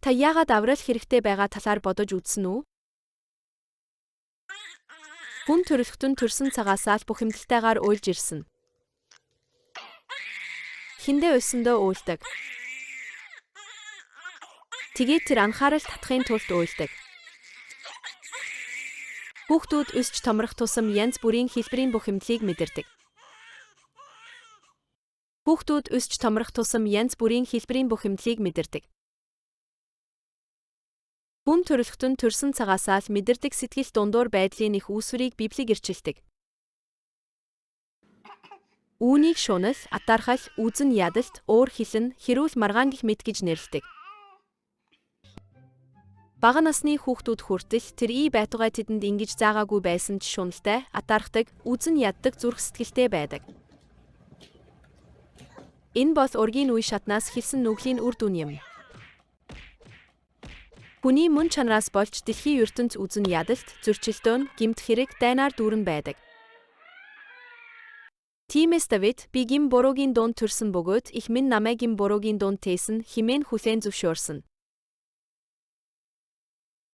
Та яагаад аврал хэрэгтэй байгаа талаар бодож үзсэн үү? Хүн төрөлхтөн төрсөн цагаасаа л бухимдалтайгаар уйлж ирсэн. Хиндэ өсөндөө уйлдаг. Тэгээд тэр анхаарал татахын тулд уйлдаг. Хүүхдүүд өсч томрох тусам янз бүрийн хэлбэрийн бухимдлыг мэдэрдэг. Хүүхдүүд өсч томрох тусам янз бүрийн хэлбэрийн бухимдлыг мэдэрдэг. Хүн төрөлхтөн төрсөн цагаасаа л мэдэрдэг сэтгэл дундуур байдлын их үүсвэрийг Библи гэрчилдэг. Үүнийг шунал, атаархал, үзэн ядалт, уур хилэн, хэрүүл маргаан гэх мэт гэж нэрлэдэг. Бага насны хүүхдүүд хүртэл тэр байтугай тэдэнд ингэж заагаагүй байсан ч шуналтай, атаархдаг, үзэн яддаг зүрх сэтгэлтэй байдаг. Энэ бол ургийн үе шатнаас хэлсэн нүглийн үр дүн юм. Хүний мөн чанараас болж дэлхийн ертөнц үзэн ядалт, зөрчилдөөн, гэмт хэрэг, дайнаар дүүрэн байдаг. Тиймээс Давид би гим буруугийн дунд төрсөн бөгөөд их минь намайг гим буруугийн дунд тээсэн хэмээн хүлээн зөвшөөрсөн.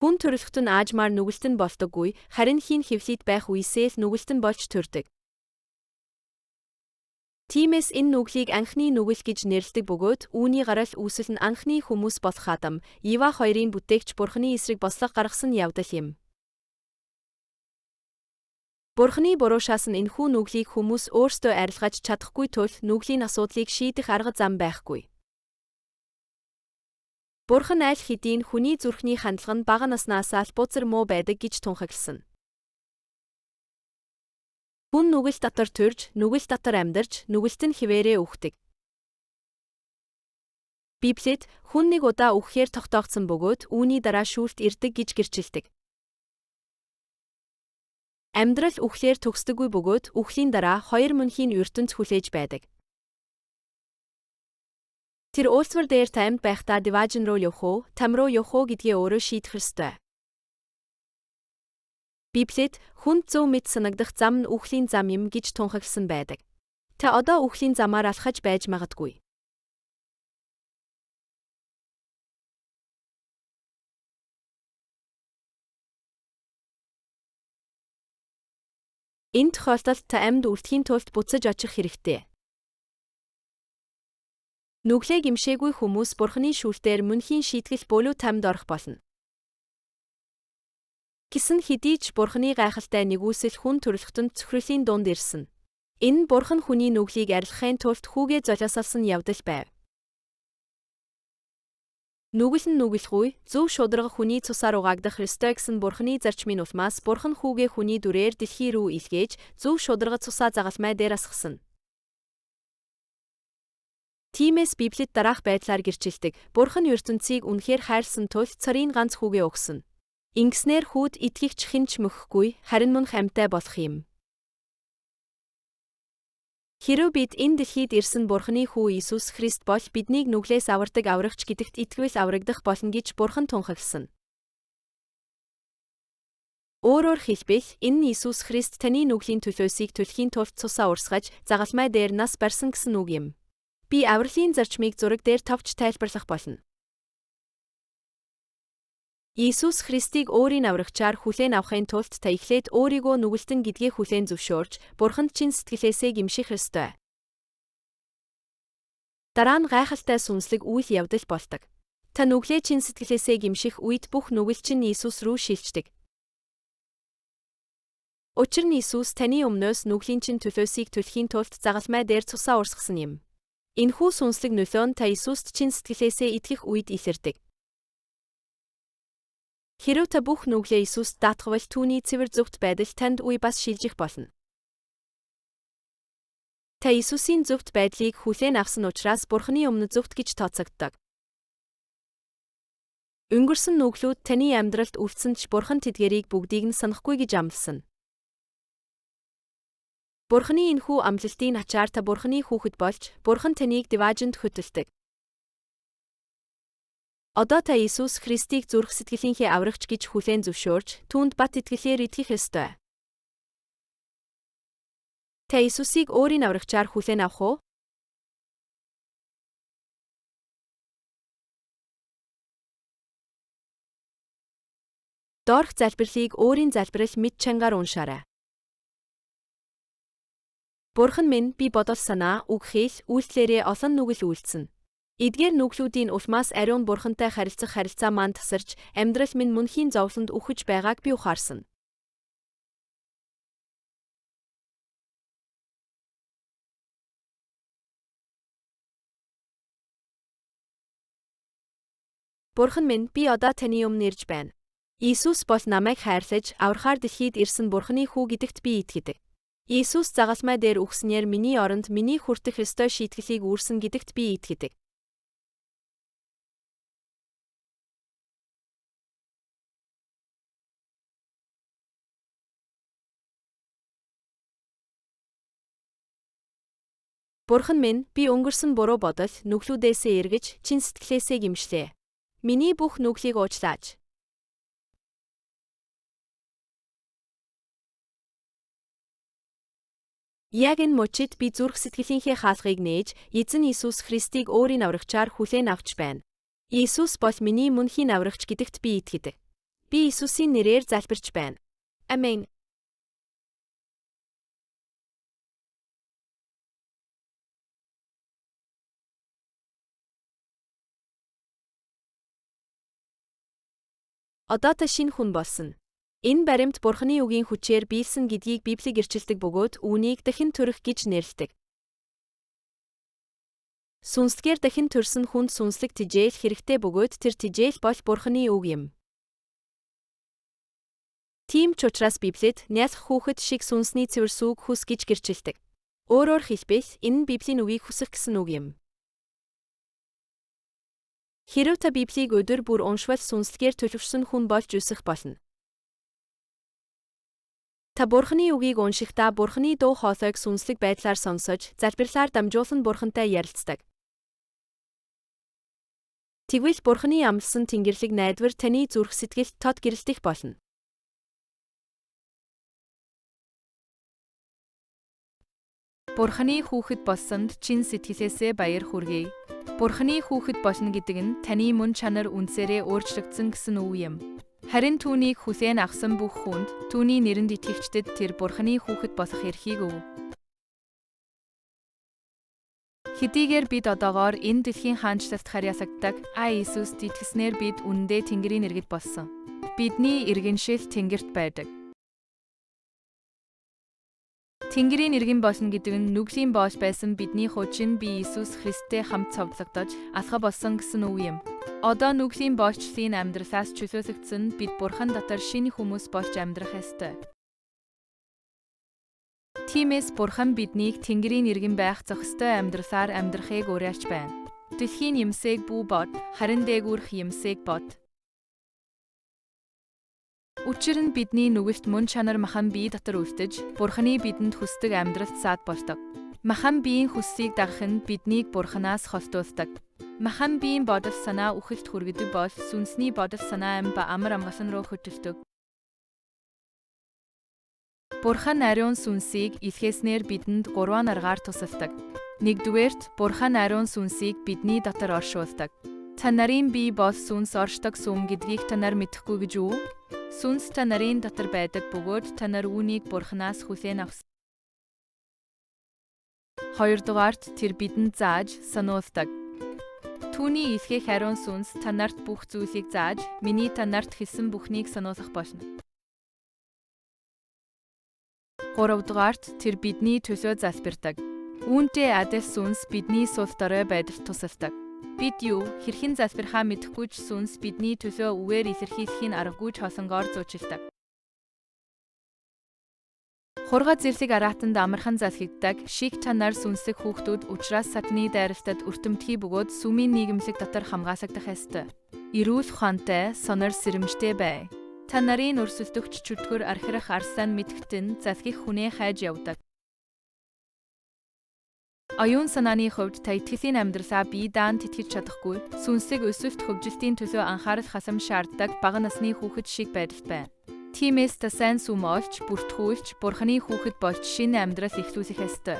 Хүн төрөлхтөн аажмаар нүгэлтэн болдоггүй, харин хийн хэвлийд байх үесээ л нүгэлтэн болж төрдөг. Тиймээс энэ нүглийг анхны нүгэл гэж нэрлэдэг бөгөөд үүний гарал үүсэл нь анхны хүмүүс болох Адам, Ева хоёрын бүтээгч Бурханы эсрэг бослого гаргасан явдал юм. Бурханы буруушаас нь энэхүү нүглийг хүмүүс өөрсдөө арилгаж чадахгүй тул нүглийн асуудлыг шийдэх арга зам байхгүй. Бурхан аль хэдийн хүний зүрхний хандлага нь бага наснаасаа л бузар муу байдаг гэж тунхагласан. Хүн нүгэл дотор төрж, нүгэл дотор амьдарч, нүгэлт нь хിവэрээ үхдэг. Библиэд хүн нэг удаа үхэхээр тогтоогдсон бөгөөд үүний дараа шүүлт ирдэг гэж гэрчилдэг. Амьдрал үхэхээр төгсдөггүй бөгөөд үхлийн дараа хоёр мөнхийн ертөнц хүлээж байдаг. Тэр уулзвар дээр таймд байхдаа диваажин руу явах уу, там руу явах уу гэдгээ өөрөө шийдэх ёстой. Библиэд хүнд зөв мэд санагдах зам нь үхлийн зам юм гэж тунхагласан байдаг. Та одоо үхлийн замаар алхаж байж магадгүй. Энэ тохиолдолд та амьд үлдэхийн тулд буцаж очих хэрэгтэй. Нүглээ гимшээгүй хүмүүс Бурханы шүүлтээр мөнхийн шийтгэл буюу тамд орох болно. Гэсэн хэдий ч Бурханы гайхалтай нэгүсэл хүн төрөлхтөнд цөхрөлийн дунд ирсэн. Энэ нь Бурхан хүний нүглийг арилгахын тулд хүүгээ золиосолсон явдал байв. Нүгэл нь нүгэлгүй, зөв шударга хүний цусаар угаагдах ёстой гэсэн Бурханы зарчмын улмаас Бурхан хүүгээ хүний дүрээр дэлхий рүү илгээж, зөв шударга цусаа загалмай дээр асгасан. Тиймээс Библиэд дараах байдлаар гэрчилдэг. Бурхан ертөнцийг үнэхээр хайрлсан тул царийн ганц хүүгээ өгсөн. Ингэснээр хүүд итгэгч хинч мөхөхгүй, харин мөн амьтай болох юм. Хэрэв бид энэ дэлхийд ирсэн Бурханы хүү Иесус Христ бол биднийг нүглээс авардаг аврагч гэдэгт итгэвэл аврагдах болно гэж Бурхан тунхагласан. Өөрөөр хэлбэл энэ нь Иесус Христ таны нүглийн төлөөсийг төлөхийн тулд цусаа урсгаж, загалмай дээр нас барьсан гэсэн үг юм. Би авралын зарчмыг зураг дээр товч тайлбарлах болно. Иесус Христийг өөрийн аврагчаар хүлээн авахын тулд та эхлээд өөрийгөө нүгэлтэн гэдгээ хүлээн зөвшөөрч, Бурханд чин сэтгэлээсээ гимших ёстой. Дараа нь гайхалтай сүнслэг үйл явдал болдог. Та нүглээ чин сэтгэлээсээ гимших үед бүх нүгэл чинь Иесус рүү шилждэг. Учир нь Иесус таны өмнөөс нүглийн чин төлөөсийг төлөхийн тулд загалмай дээр цусаа урсгасан юм. Энэхүү сүнслэг нөлөө нь та Иесуст чин сэтгэлээсээ итгэх үед илэрдэг. Хэрэв та бүх нүглээ Иесуст даатгавал түүний цэвэр зөвхт байдал танд үе бас шилжих болно. Та Иесусийн зөвхт байдлыг хүлээн авсан учраас Бурханы өмнө зөвхт гэж тооцогддог. Өнгөрсөн нүглүүд таны амьдралд үлдсэн ч Бурхан тэдгэрийг бүгдийг нь санахгүй гэж амласан. Бурханы энэхүү амлалтын ачаар та Бурханы хүүхэд болж, Бурхан таныг диваажинд хөтөлдөг. Одоо та Иесус Христийг зүрх сэтгэлийнхээ аврагч гэж хүлээн зөвшөөрч, түүнд бат итгэлээр итгэх ёстой. Та Иесусийг өөрийн аврагчаар хүлээн авах уу? Доорх залбирлыг өөрийн залбирал мэд чангаар уншаарай. Бурхан минь, би бодол санаа, үг хэл, үйлдэлээрээ олон нүгэл үйлдсэн. Эдгээр нүглүүдийн улмаас ариун Бурхантай харилцах харилцаа маань тасарч, амьдрал минь мөнхийн зовлонд үхэж байгааг би ухаарсан. Бурхан минь, би одоо таны өмнө ирж байна. Иесус бол намайг хайрлаж, аврахаар дэлхийд ирсэн Бурханы хүү гэдэгт би итгэдэг. Иесус загалмай дээр үхснээр миний оронд миний хүртэх ёстой шийтгэлийг үүрсэн гэдэгт би итгэдэг. Бурхан минь, би өнгөрсөн буруу бодол, нүглүүдээсээ эргэж, чин сэтгэлээсээ гимшлээ. Миний бүх нүглийг уучлаач. Яг энэ мөчид би зүрх сэтгэлийнхээ хаалгыг нээж, Эзэн Иесус Христийг өөрийн аврагчаар хүлээн авч байна. Иесус бол миний мөнхийн аврагч гэдэгт би итгэдэг. Би Иесусийн нэрээр залбирч байна. Амен. Одоо та шинэ хүн болсон. Энэ баримт Бурханы үгийн хүчээр биелсэн гэдгийг Библийг ирчилдэг бөгөөд үүнийг дахин төрөх гэж нэрлэдэг. Сүнслэгээр дахин төрсөн хүнд сүнслэг тижээл хэрэгтэй бөгөөд тэр тижээл бол Бурханы үг юм. Тийм ч учраас Библиэд нялх хүүхэд шиг сүнсний цэвэр сүг хүс гэж гэрчилдэг. Өөрөөр хэлбэл энэ нь Библийн үгийг хүсэх гэсэн үг юм. Хэрэв та Библийг өдөр бүр уншвал сүнслэгээр төлөвшсөн хүн болж өсөх болно. Та Бурханы үгийг уншихдаа Бурханы дуу хоолойг сүнслэг байдлаар сонсож, залбирлаар дамжуулан Бурхантай ярилцдаг. Тэгвэл Бурханы амласан Тэнгэрлэг найдвар таны зүрх сэтгэлд тод гэрэлтэх болно. Бурханы хүүхэд болсонд чин сэтгэлээсээ баяр хүргэе. Бурханы хүүхэд болно гэдэг нь таны мөн чанар үндсээрээ өөрчлөгдсөн гэсэн үг юм. Харин түүнийг хүлээн авсан бүх хүнд түүний нэрэнд итгэгчдэд тэр Бурханы хүүхэд болох эрхийг өг. Хэдийгээр бид одоогоор энэ дэлхийн хаанчлалт харьяасагддаг Иесуст итгэснээр бид үнэндээ Тэнгэрийн иргэд болсон. Бидний иргэншил Тэнгэрт байдаг. Тэнгэрийн иргэн болно гэдэг нь нүглийн боол байсан бидний хуучин бие Иесус Христтэй хамт цовдлогдож алхаа болсон гэсэн үг юм. Одоо нүглийн боолчлын амьдралаас чөлөөлөгдсөн бид Бурхан дотор шинэ хүмүүс болж амьдрах ёстой. Тиймээс Бурхан биднийг Тэнгэрийн иргэн байх зохистой амьдралаар амьдрахыг уриалж байна. Дэлхийн юмсыг бүү бод, харин дээгүүрх юмсыг бод. Учир нь бидний нүгэлт мөн чанар махан бие дотор үлдэж, Бурханы бидэнд хүсдэг амьдралд саад болдог. Махан биеийн хүссийг дагах нь биднийг Бурханаас холдуулдаг. Махан биеийн бодол санаа үхэлд хүргэдэг бол сүнсний бодол санаа амар амгалан руу хөдөлдөг. Бурхан ариун сүнсийг илгээснээр бидэнд 3 аргаар тусалдаг. Нэгдүгээрт, Бурхан ариун сүнсийг бидний дотор оршуулдаг. Та нарын бие бол сүнс оршдог сүм гэдгийг та нар мэдэхгүй гэж үү? Сүнс та нарын дотор байдаг бөгөөд та нар үүнийг Бурханаас хүлээн авсан. Хоёрдугаарт, тэр бидэнд зааж сануулдаг. Түүний илгээх ариун сүнс та нарт бүх зүйлийг зааж, миний та нарт хэлсэн бүхнийг сануулгах болно. Гуравдугаарт, тэр бидний төлөө залбирдаг. Үүнтэй адил сүнс бидний сул дорой байдалд тусалдаг. Бид юу хэрхэн залбирхаа мэдэхгүй ч сүнс бидний төлөө үгээр илэрхийлэхийн аргагүй ч холонгоор зуучилдаг. Хурга зэрлэг араатанд амархан залхигддаг шиг та нар сүнслэг хүүхдүүд учраас сатаны дайралтад өртөмтгий бөгөөд сүмийн нийгэмлэг дотор хамгаалагдах ёстой. Эрүүл ухаантай, сонор сэрэмжтэй бай. Та нарын өрсөлдөгч чөтгөр архирах арслан мэдгтэн залхих хүнээ хайж явдаг. Оюун санааны хувьд та итгэлийн амьдралаа бие даан тэтгэж чадахгүй, сүнслэг өсөлт хөгжилтийн төлөө анхаарал хасам шаарддаг бага насны хүүхэд шиг байдалд байна. Тиймээс та сайн сүм олж, бүртгүүлж, Бурханы хүүхэд болж шинэ амьдрал эхлүүлэх ёстой.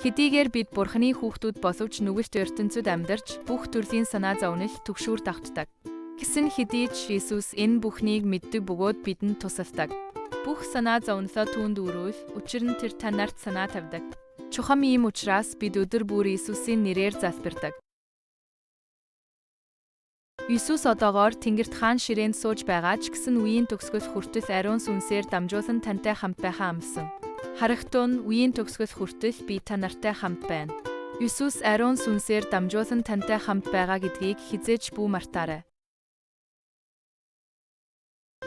Хэдийгээр бид Бурханы хүүхдүүд боловч нүгэлт ертөнцид амьдарч бүх төрлийн санаа зовнил түгшүүр давтдаг. Гэсэн хэдий ч Иесус энэ бүхнийг мэддэг бөгөөд бидэнд тусалдаг. Бүх санаа зовносоо түүнд өрөөл, учир нь тэр та нарт санаа тавьдаг. Чухам ийм учраас бид өдөр бүр Иесусийн нэрээр залбирдаг. Иесус одоогоор Тэнгэрт хаан ширээнд сууж байгаа ч гэсэн үеийн төгсгөл хүртэл ариун сүнсээр дамжуулан тантай хамт байхаа амласан. Харагтун үеийн төгсгөл хүртэл би та нартай хамт байна. Иесус ариун сүнсээр дамжуулан тантай хамт байгаа гэдгийг хизээж бүү мартаарай.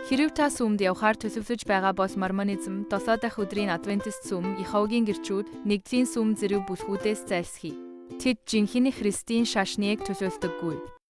Хэрв та сүмд явхаар төлөвлөж байгаа бол Мормонизм, 7 дахь өдрийн Адвентист сүм, Иеговагийн гэрчүүд, нэгдлийн сүм зэрэг бүлгүүдээс зайлсхий. Тэд жинхэнэ Христийн шашныг төлөөлдөггүй.